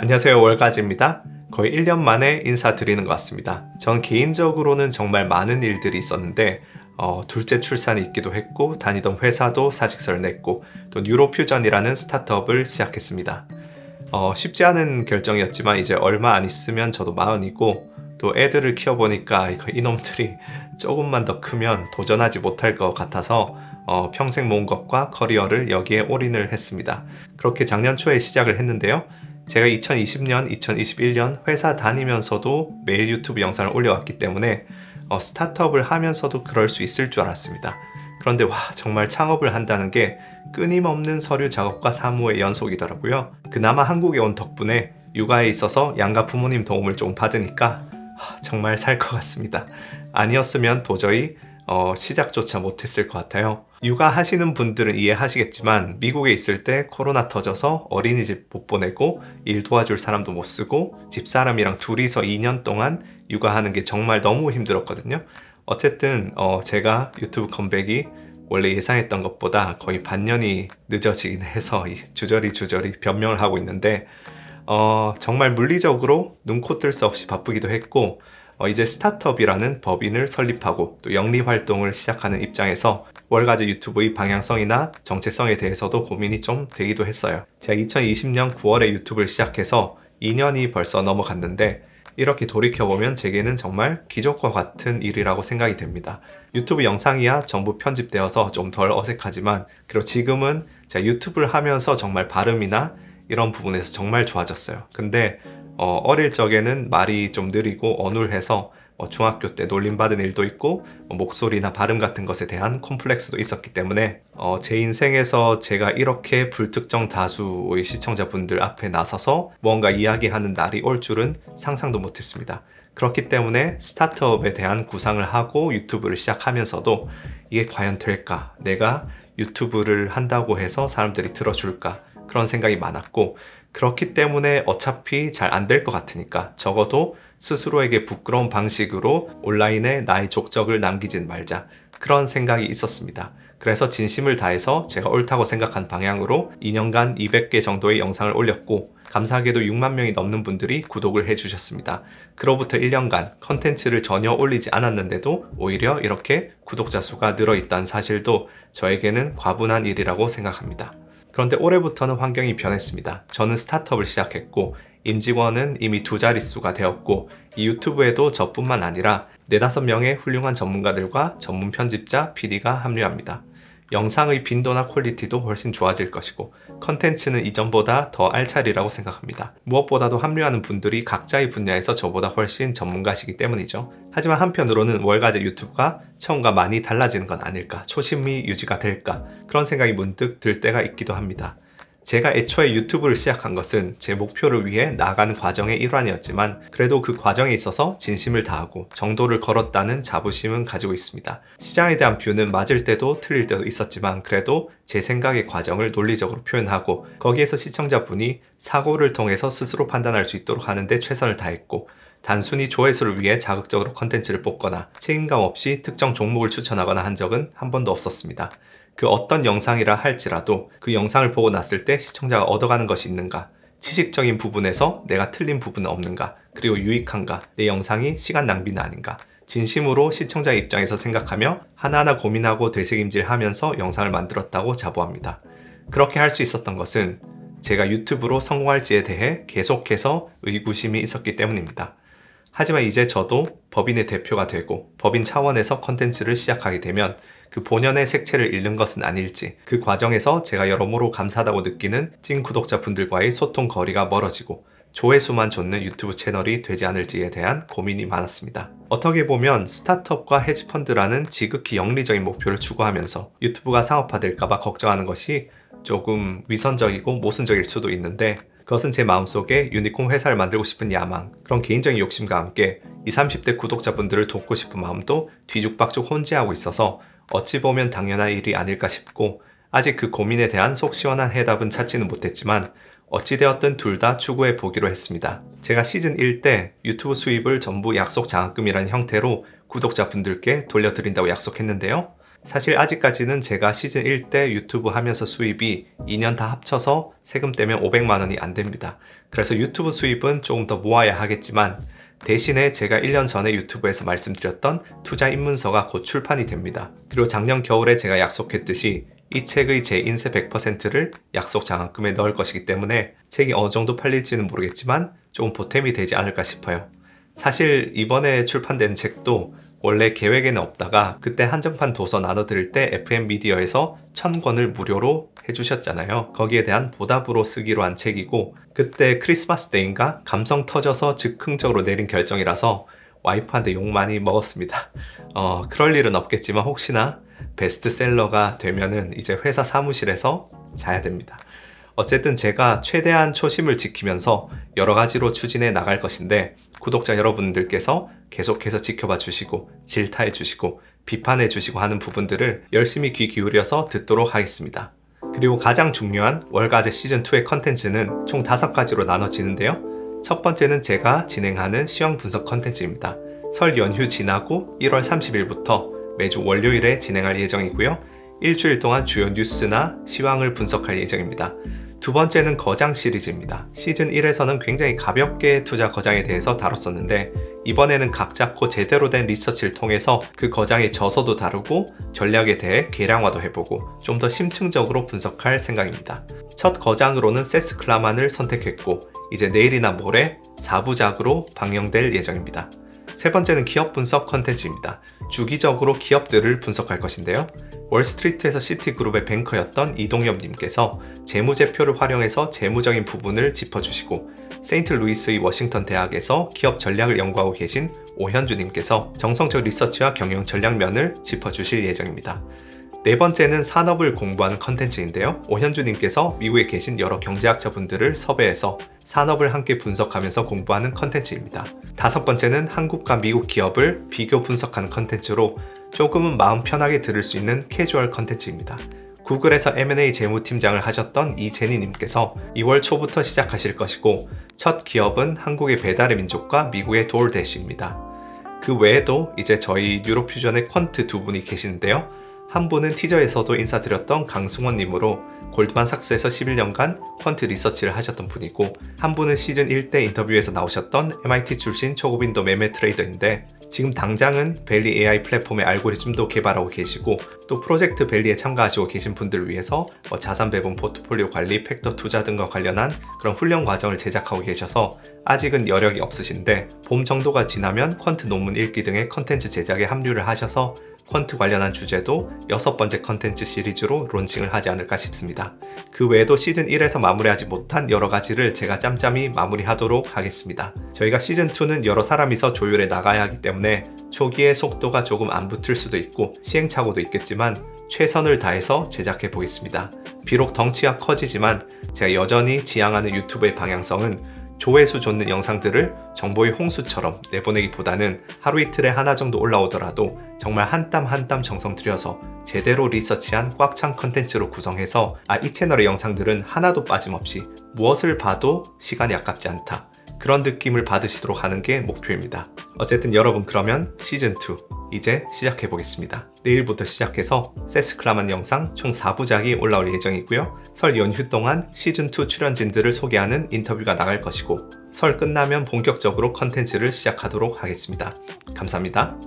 안녕하세요, 월가지입니다. 거의 1년 만에 인사드리는 것 같습니다. 전 개인적으로는 정말 많은 일들이 있었는데 둘째 출산이 있기도 했고, 다니던 회사도 사직서를 냈고, 또 뉴로퓨전이라는 스타트업을 시작했습니다. 쉽지 않은 결정이었지만 이제 얼마 안 있으면 저도 40이고, 또 애들을 키워보니까 이놈들이 조금만 더 크면 도전하지 못할 것 같아서 평생 모은 것과 커리어를 여기에 올인을 했습니다. 그렇게 작년 초에 시작을 했는데요. 제가 2020년, 2021년 회사 다니면서도 매일 유튜브 영상을 올려왔기 때문에 스타트업을 하면서도 그럴 수 있을 줄 알았습니다. 그런데 정말 창업을 한다는 게 끊임없는 서류 작업과 사무의 연속이더라고요. 그나마 한국에 온 덕분에 육아에 있어서 양가 부모님 도움을 좀 받으니까 정말 살 것 같습니다. 아니었으면 도저히 시작조차 못했을 것 같아요. 육아하시는 분들은 이해하시겠지만 미국에 있을 때 코로나 터져서 어린이집 못 보내고 일 도와줄 사람도 못 쓰고 집사람이랑 둘이서 2년 동안 육아하는 게 정말 너무 힘들었거든요. 어쨌든 제가 유튜브 컴백이 원래 예상했던 것보다 거의 반년이 늦어지긴 해서 주저리 변명을 하고 있는데 정말 물리적으로 눈코 뜰 새 없이 바쁘기도 했고, 이제 스타트업이라는 법인을 설립하고 또 영리활동을 시작하는 입장에서 월가지 유튜브의 방향성이나 정체성에 대해서도 고민이 좀 되기도 했어요. 제가 2020년 9월에 유튜브를 시작해서 2년이 벌써 넘어갔는데, 이렇게 돌이켜보면 제게는 정말 기적과 같은 일이라고 생각이 됩니다. 유튜브 영상이야 전부 편집되어서 좀 덜 어색하지만, 그리고 지금은 제가 유튜브를 하면서 정말 발음이나 이런 부분에서 정말 좋아졌어요. 근데 어릴 적에는 말이 좀 느리고 어눌해서 중학교 때 놀림받은 일도 있고, 목소리나 발음 같은 것에 대한 콤플렉스도 있었기 때문에 제 인생에서 제가 이렇게 불특정 다수의 시청자분들 앞에 나서서 뭔가 이야기하는 날이 올 줄은 상상도 못했습니다. 그렇기 때문에 스타트업에 대한 구상을 하고 유튜브를 시작하면서도 이게 과연 될까? 내가 유튜브를 한다고 해서 사람들이 들어줄까? 그런 생각이 많았고, 그렇기 때문에 어차피 잘 안 될 것 같으니까 적어도 스스로에게 부끄러운 방식으로 온라인에 나의 족적을 남기진 말자, 그런 생각이 있었습니다. 그래서 진심을 다해서 제가 옳다고 생각한 방향으로 2년간 200개 정도의 영상을 올렸고, 감사하게도 6만 명이 넘는 분들이 구독을 해주셨습니다. 그로부터 1년간 컨텐츠를 전혀 올리지 않았는데도 오히려 이렇게 구독자 수가 늘어있다는 사실도 저에게는 과분한 일이라고 생각합니다. 그런데 올해부터는 환경이 변했습니다. 저는 스타트업을 시작했고, 임직원은 이미 2자릿수가 되었고, 이 유튜브에도 저뿐만 아니라 4~5명의 훌륭한 전문가들과 전문 편집자, PD가 합류합니다. 영상의 빈도나 퀄리티도 훨씬 좋아질 것이고, 컨텐츠는 이전보다 더 알차리라고 생각합니다. 무엇보다도 합류하는 분들이 각자의 분야에서 저보다 훨씬 전문가시기 때문이죠. 하지만 한편으로는 월가지 유튜브가 처음과 많이 달라지는 건 아닐까, 초심이 유지가 될까, 그런 생각이 문득 들 때가 있기도 합니다. 제가 애초에 유튜브를 시작한 것은 제 목표를 위해 나아가는 과정의 일환이었지만, 그래도 그 과정에 있어서 진심을 다하고 정도를 걸었다는 자부심은 가지고 있습니다. 시장에 대한 뷰는 맞을 때도 틀릴 때도 있었지만, 그래도 제 생각의 과정을 논리적으로 표현하고, 거기에서 시청자분이 사고를 통해서 스스로 판단할 수 있도록 하는데 최선을 다했고, 단순히 조회수를 위해 자극적으로 컨텐츠를 뽑거나 책임감 없이 특정 종목을 추천하거나 한 적은 한 번도 없었습니다. 그 어떤 영상이라 할지라도 그 영상을 보고 났을 때 시청자가 얻어가는 것이 있는가, 지식적인 부분에서 내가 틀린 부분은 없는가, 그리고 유익한가, 내 영상이 시간 낭비는 아닌가, 진심으로 시청자의 입장에서 생각하며 하나하나 고민하고 되새김질하면서 영상을 만들었다고 자부합니다. 그렇게 할 수 있었던 것은 제가 유튜브로 성공할지에 대해 계속해서 의구심이 있었기 때문입니다. 하지만 이제 저도 법인의 대표가 되고 법인 차원에서 컨텐츠를 시작하게 되면 그 본연의 색채를 잃는 것은 아닐지, 그 과정에서 제가 여러모로 감사하다고 느끼는 찐 구독자분들과의 소통 거리가 멀어지고 조회수만 좇는 유튜브 채널이 되지 않을지에 대한 고민이 많았습니다. 어떻게 보면 스타트업과 헤지펀드라는 지극히 영리적인 목표를 추구하면서 유튜브가 상업화될까봐 걱정하는 것이 조금 위선적이고 모순적일 수도 있는데, 그것은 제 마음속에 유니콘 회사를 만들고 싶은 야망, 그런 개인적인 욕심과 함께 20, 30대 구독자분들을 돕고 싶은 마음도 뒤죽박죽 혼재하고 있어서 어찌 보면 당연한 일이 아닐까 싶고, 아직 그 고민에 대한 속 시원한 해답은 찾지는 못했지만 어찌되었든 둘 다 추구해 보기로 했습니다. 제가 시즌 1 때 유튜브 수입을 전부 약속 장학금이라는 형태로 구독자분들께 돌려드린다고 약속했는데요. 사실 아직까지는 제가 시즌 1 때 유튜브 하면서 수입이 2년 다 합쳐서 세금 떼면 500만 원이 안 됩니다. 그래서 유튜브 수입은 조금 더 모아야 하겠지만 대신에 제가 1년 전에 유튜브에서 말씀드렸던 투자 입문서가 곧 출판이 됩니다. 그리고 작년 겨울에 제가 약속했듯이 이 책의 제 인세 100%를 약속 장학금에 넣을 것이기 때문에 책이 어느 정도 팔릴지는 모르겠지만 조금 보탬이 되지 않을까 싶어요. 사실 이번에 출판된 책도 원래 계획에는 없다가 그때 한정판 도서 나눠드릴 때 FM 미디어에서 1000권을 무료로 해주셨잖아요. 거기에 대한 보답으로 쓰기로 한 책이고 그때 크리스마스 때인가 감성 터져서 즉흥적으로 내린 결정이라서 와이프한테 욕 많이 먹었습니다. 그럴 일은 없겠지만 혹시나 베스트셀러가 되면은 이제 회사 사무실에서 자야 됩니다. 어쨌든 제가 최대한 초심을 지키면서 여러 가지로 추진해 나갈 것인데 구독자 여러분들께서 계속해서 지켜봐 주시고 질타해 주시고 비판해 주시고 하는 부분들을 열심히 귀 기울여서 듣도록 하겠습니다. 그리고 가장 중요한 월가제 시즌2의 컨텐츠는 총 5가지로 나눠지는데요. 첫 번째는 제가 진행하는 시황 분석 컨텐츠입니다. 설 연휴 지나고 1월 30일부터 매주 월요일에 진행할 예정이고요. 일주일 동안 주요 뉴스나 시황을 분석할 예정입니다. 두 번째는 거장 시리즈입니다. 시즌 1에서는 굉장히 가볍게 투자 거장에 대해서 다뤘었는데 이번에는 각 잡고 제대로 된 리서치를 통해서 그 거장의 저서도 다루고 전략에 대해 계량화도 해보고 좀 더 심층적으로 분석할 생각입니다. 첫 거장으로는 세스 클라만을 선택했고 이제 내일이나 모레 4부작으로 방영될 예정입니다. 세 번째는 기업 분석 컨텐츠입니다. 주기적으로 기업들을 분석할 것인데요. 월스트리트에서 시티그룹의 뱅커였던 이동엽님께서 재무제표를 활용해서 재무적인 부분을 짚어주시고 세인트루이스의 워싱턴 대학에서 기업 전략을 연구하고 계신 오현주님께서 정성적 리서치와 경영 전략면을 짚어주실 예정입니다. 네 번째는 산업을 공부하는 컨텐츠인데요. 오현주님께서 미국에 계신 여러 경제학자분들을 섭외해서 산업을 함께 분석하면서 공부하는 컨텐츠입니다. 다섯 번째는 한국과 미국 기업을 비교 분석하는 컨텐츠로 조금은 마음 편하게 들을 수 있는 캐주얼 컨텐츠입니다. 구글에서 M&A 재무팀장을 하셨던 이제니님께서 2월 초부터 시작하실 것이고 첫 기업은 한국의 배달의 민족과 미국의 도어대시입니다. 그 외에도 이제 저희 뉴로퓨전의 퀀트 두 분이 계시는데요. 한 분은 티저에서도 인사드렸던 강승원님으로 골드만삭스에서 11년간 퀀트 리서치를 하셨던 분이고 한 분은 시즌 1 때 인터뷰에서 나오셨던 MIT 출신 초급인도 매매 트레이더인데 지금 당장은 벨리 AI 플랫폼의 알고리즘도 개발하고 계시고 또 프로젝트 벨리에 참가하시고 계신 분들을 위해서 자산 배분, 포트폴리오 관리, 팩터 투자 등과 관련한 그런 훈련 과정을 제작하고 계셔서 아직은 여력이 없으신데 봄 정도가 지나면 퀀트 논문 읽기 등의 컨텐츠 제작에 합류를 하셔서 퀀트 관련한 주제도 6번째 컨텐츠 시리즈로 론칭을 하지 않을까 싶습니다. 그 외에도 시즌 1에서 마무리하지 못한 여러 가지를 제가 짬짬이 마무리하도록 하겠습니다. 저희가 시즌 2는 여러 사람이서 조율해 나가야 하기 때문에 초기에 속도가 조금 안 붙을 수도 있고 시행착오도 있겠지만 최선을 다해서 제작해 보겠습니다. 비록 덩치가 커지지만 제가 여전히 지향하는 유튜브의 방향성은 조회수 좋는 영상들을 정보의 홍수처럼 내보내기보다는 하루 이틀에 하나 정도 올라오더라도 정말 한 땀 한 땀 정성 들여서 제대로 리서치한 꽉 찬 컨텐츠로 구성해서 이 채널의 영상들은 하나도 빠짐없이 무엇을 봐도 시간이 아깝지 않다. 그런 느낌을 받으시도록 하는 게 목표입니다. 어쨌든 여러분 그러면 시즌2 이제 시작해 보겠습니다. 내일부터 시작해서 세스 클라만 영상 총 4부작이 올라올 예정이고요. 설 연휴 동안 시즌2 출연진들을 소개하는 인터뷰가 나갈 것이고 설 끝나면 본격적으로 컨텐츠를 시작하도록 하겠습니다. 감사합니다.